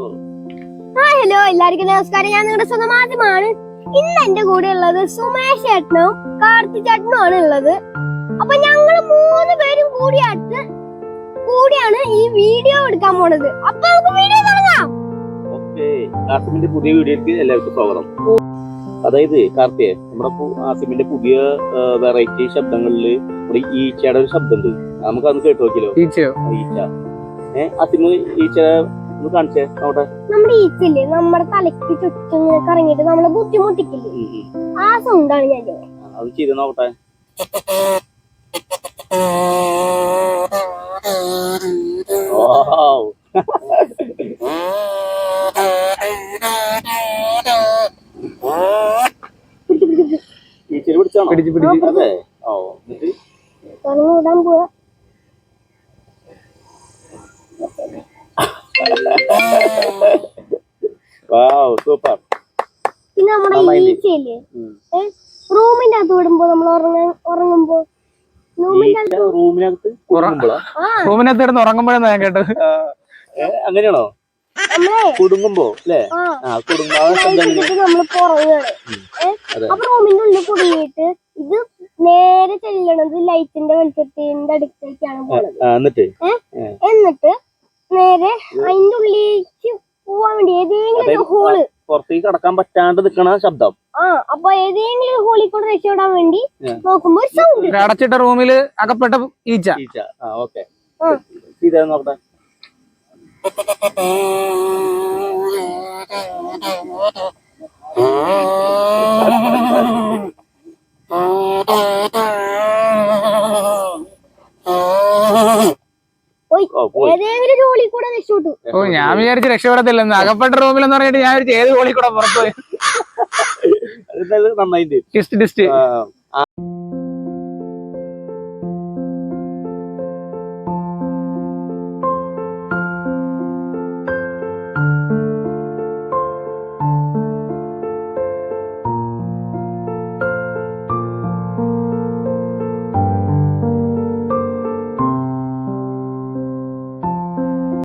Hello എല്ലാവർക്കും നമസ്കാരം. ഞാൻ നിങ്ങളുടെ സ്വന്തം ആദ്യമാണ്. ഇന്ന് എന്റെ കൂടെ ഉള്ളത് സുമേഷ് ചേട്ടനും കാർത്തി ചേട്ടനും ആണ് ഉള്ളത്. അപ്പൊ ഞങ്ങള് 3 പേരും കൂടിയാണ് ഈ വീഡിയോ എടുക്കാൻ പോണത്. അപ്പൊ നമുക്ക് വീഡിയോ തുടങ്ങാം. ആസിമിന്റെ പുതിയ വീഡിയോക്ക് എല്ലാവർക്കും സ്വാഗതം. അതായത് കാർത്തിയെ, നമ്മുടെ ആസിമിന്റെ പുതിയ വെറൈറ്റി ശബ്ദങ്ങളില് നമ്മുടെ ഈച്ചയുടെ ഒരു ശബ്ദം ഉണ്ട്. നമുക്ക് അതൊന്ന് കേട്ടു നോക്കിയല്ലോ. ഈച്ച ആസിമ് ഈച്ച ഒന്ന് കാണിച്ചേ നോട്ടെ. നമ്മുടെ ഈച്ചയില്ലേ നമ്മുടെ തലയ്ക്ക് ചുറ്റും കറങ്ങിട്ട് നമ്മളെ ബുദ്ധിമുട്ടിക്കില്ലേ, ആ സൗണ്ടാണ് ഞാൻ അത് ചെയ്ത് നോക്കട്ടെ. ഈച്ചയിൽ പിടിച്ചാണോ? അതെ. എന്നിട്ട് വിടാൻ പോവാ. സൂപ്പർ. പിന്നെ നമ്മുടെ ഈച്ചയില്ലേ റൂമിന്റെ അകത്ത് വിടുമ്പോ നമ്മൾ ഉറങ്ങുമ്പോ റൂമിനകത്ത് കിടന്ന് ഉറങ്ങുമ്പോഴാണ് ഞാൻ കേട്ടത്. അങ്ങനെയാണോ? കുടുങ്ങുമ്പോ അല്ലേ? നമ്മളിപ്പോ ഉറങ്ങുകയാണ്. അപ്പൊ റൂമിന്റെ ഉള്ളിൽ കുടുങ്ങിയിട്ട് ഇത് നേരെ ചെല്ലണത് ലൈറ്റിന്റെ വെളിച്ചത്തിന്റെ അടുത്തേക്കാണ് പോണത്. എന്നിട്ട് നേരെ അതിന്റെ ഉള്ളിലേക്ക് പോവാൻ വേണ്ടി ഏതെങ്കിലും ഹോള്, പുറത്തേക്ക് കടക്കാൻ പറ്റാണ്ട് നിക്കണ ശബ്ദം. അപ്പൊ ഏതെങ്കിലും ഹോളിൽ കൂടെ രക്ഷപ്പെടാൻ വേണ്ടി നോക്കുമ്പോ സൗണ്ട്. അടച്ചിട്ട റൂമില് അകപ്പെട്ട ഈച്ച. ഓക്കെ, ഇതാ നോക്കട്ടെ. ഏതെങ്കിലും ഹോളിൽ കൂടെ രക്ഷപ്പെട്ടു. ഞാൻ വിചാരിച്ച് രക്ഷപ്പെടത്തില്ലെന്ന്. അകപ്പെട്ട റൂമിലെന്ന് പറഞ്ഞിട്ട് ഞാൻ വിചാരിച്ചു ഏത് ഹോളിൽ കൂടെ പുറത്തു പോയി. നന്നായിട്ട് ടിസ്റ്റ്